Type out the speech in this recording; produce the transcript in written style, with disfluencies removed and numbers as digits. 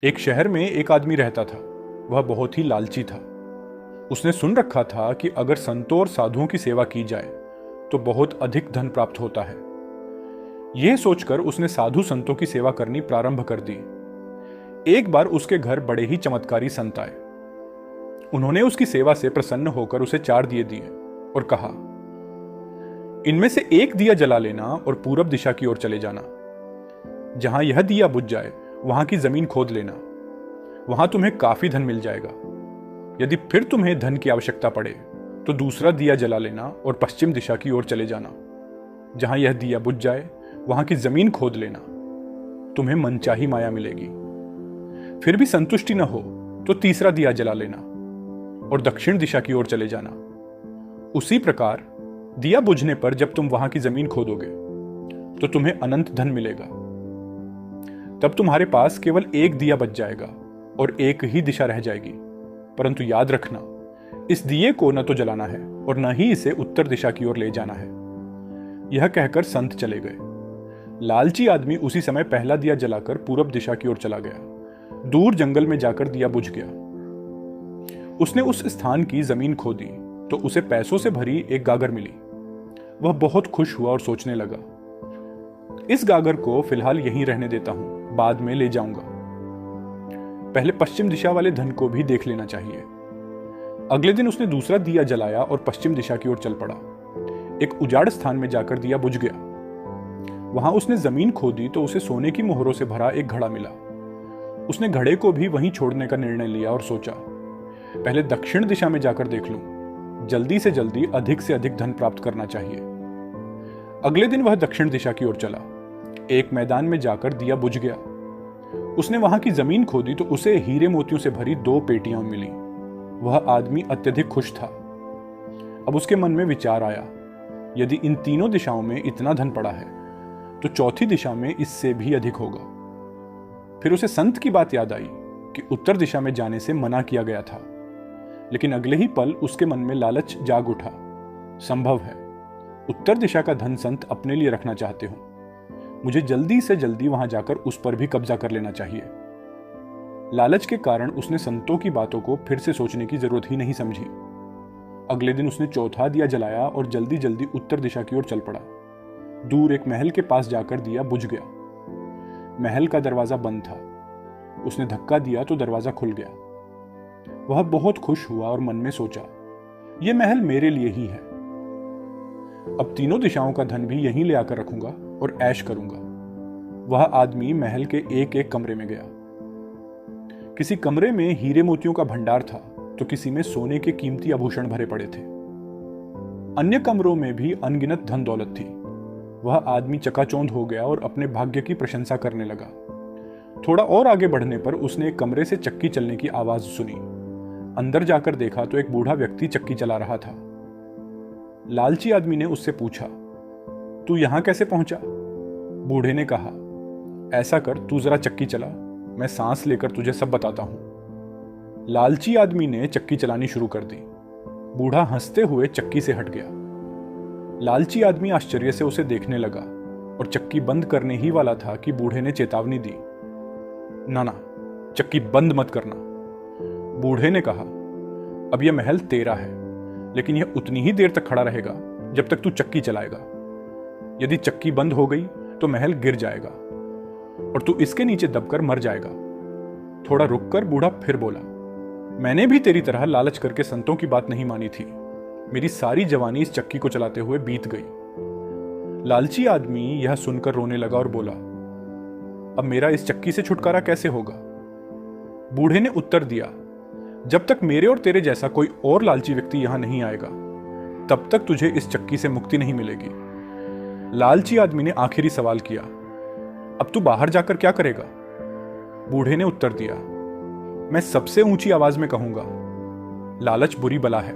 एक शहर में एक आदमी रहता था। वह बहुत ही लालची था। उसने सुन रखा था कि अगर संतों और साधुओं की सेवा की जाए तो बहुत अधिक धन प्राप्त होता है। यह सोचकर उसने साधु संतों की सेवा करनी प्रारंभ कर दी। एक बार उसके घर बड़े ही चमत्कारी संत आए। उन्होंने उसकी सेवा से प्रसन्न होकर उसे 4 दिए दिए और कहा, इनमें से एक दिया जला लेना और पूरब दिशा की ओर चले जाना। जहां यह दिया बुझ जाए वहां की जमीन खोद लेना। वहां तुम्हें काफी धन मिल जाएगा। यदि फिर तुम्हें धन की आवश्यकता पड़े तो दूसरा दिया जला लेना और पश्चिम दिशा की ओर चले जाना। जहां यह दिया बुझ जाए वहां की जमीन खोद लेना। तुम्हें मनचाही माया मिलेगी। फिर भी संतुष्टि न हो तो तीसरा दिया जला लेना और दक्षिण दिशा की ओर चले जाना। उसी प्रकार दिया बुझने पर जब तुम वहां की जमीन खोदोगे तो तुम्हें अनंत धन मिलेगा। तब तुम्हारे पास केवल एक दिया बच जाएगा और एक ही दिशा रह जाएगी। परंतु याद रखना, इस दिए को न तो जलाना है और न ही इसे उत्तर दिशा की ओर ले जाना है। यह कहकर संत चले गए। लालची आदमी उसी समय पहला दिया जलाकर पूरब दिशा की ओर चला गया। दूर जंगल में जाकर दिया बुझ गया। उसने उस स्थान की जमीन खोदी तो उसे पैसों से भरी एक गागर मिली। वह बहुत खुश हुआ और सोचने लगा, इस गागर को फिलहाल यहीं रहने देता हूं, बाद में ले जाऊंगा। पहले पश्चिम दिशा वाले धन को भी देख लेना चाहिए। अगले दिन उसने दूसरा दिया जलाया और पश्चिम दिशा की ओर चल पड़ा। एक उजाड़ स्थान में जाकर दिया बुझ गया। वहां उसने जमीन खोदी तो उसे सोने की मोहरों से भरा एक घड़ा मिला। उसने घड़े को भी वहीं छोड़ने का निर्णय लिया और सोचा, पहले दक्षिण दिशा में जाकर देख लूं। जल्दी से जल्दी अधिक से अधिक धन प्राप्त करना चाहिए। अगले दिन वह दक्षिण दिशा की ओर चला। एक मैदान में जाकर दिया बुझ गया। उसने वहां की जमीन खोदी तो उसे हीरे मोतियों से भरी 2 पेटियां मिली। वह आदमी अत्यधिक खुश था। अब उसके मन में विचार आया, यदि इन तीनों दिशाओं में इतना धन पड़ा है तो चौथी दिशा में इससे भी अधिक होगा। फिर उसे संत की बात याद आई कि उत्तर दिशा में जाने से मना किया गया था। लेकिन अगले ही पल उसके मन में लालच जाग उठा। संभव है उत्तर दिशा का धन संत अपने लिए रखना चाहते हो। मुझे जल्दी से जल्दी वहां जाकर उस पर भी कब्जा कर लेना चाहिए। लालच के कारण उसने संतों की बातों को फिर से सोचने की जरूरत ही नहीं समझी। अगले दिन उसने चौथा दिया जलाया और जल्दी जल्दी उत्तर दिशा की ओर चल पड़ा। दूर एक महल के पास जाकर दिया बुझ गया। महल का दरवाजा बंद था। उसने धक्का दिया तो दरवाजा खुल गया। वह बहुत खुश हुआ और मन में सोचा, यह महल मेरे लिए ही है। अब तीनों दिशाओं का धन भी यहीं ले आकर रखूंगा और ऐश करूंगा। वह आदमी महल के एक एक कमरे में गया। किसी कमरे में हीरे मोतियों का भंडार था तो किसी में सोने के कीमती आभूषण भरे पड़े थे। अन्य कमरों में भी अनगिनत धन दौलत थी। वह आदमी चकाचौंध हो गया और अपने भाग्य की प्रशंसा करने लगा। थोड़ा और आगे बढ़ने पर उसने एक कमरे से चक्की चलने की आवाज सुनी। अंदर जाकर देखा तो एक बूढ़ा व्यक्ति चक्की चला रहा था। लालची आदमी ने उससे पूछा, तू यहां कैसे पहुंचा? बूढ़े ने कहा, ऐसा कर, तू जरा चक्की चला, मैं सांस लेकर तुझे सब बताता हूं। लालची आदमी ने चक्की चलानी शुरू कर दी। बूढ़ा हंसते हुए चक्की से हट गया। लालची आदमी आश्चर्य से उसे देखने लगा और चक्की बंद करने ही वाला था कि बूढ़े ने चेतावनी दी, ना ना, चक्की बंद मत करना। बूढ़े ने कहा, अब यह महल तेरा है, लेकिन यह उतनी ही देर तक खड़ा रहेगा जब तक तू चक्की चलाएगा। यदि चक्की बंद हो गई तो महल गिर जाएगा और तू इसके नीचे दबकर मर जाएगा। थोड़ा रुककर बूढ़ा फिर बोला, मैंने भी तेरी तरह लालच करके संतों की बात नहीं मानी थी। मेरी सारी जवानी इस चक्की को चलाते हुए बीत गई। लालची आदमी यह सुनकर रोने लगा और बोला, अब मेरा इस चक्की से छुटकारा कैसे होगा? बूढ़े ने उत्तर दिया, जब तक मेरे और तेरे जैसा कोई और लालची व्यक्ति यहां नहीं आएगा तब तक तुझे इस चक्की से मुक्ति नहीं मिलेगी। लालची आदमी ने आखिरी सवाल किया, अब तू बाहर जाकर क्या करेगा? बूढ़े ने उत्तर दिया, मैं सबसे ऊंची आवाज में कहूंगा, लालच बुरी बला है।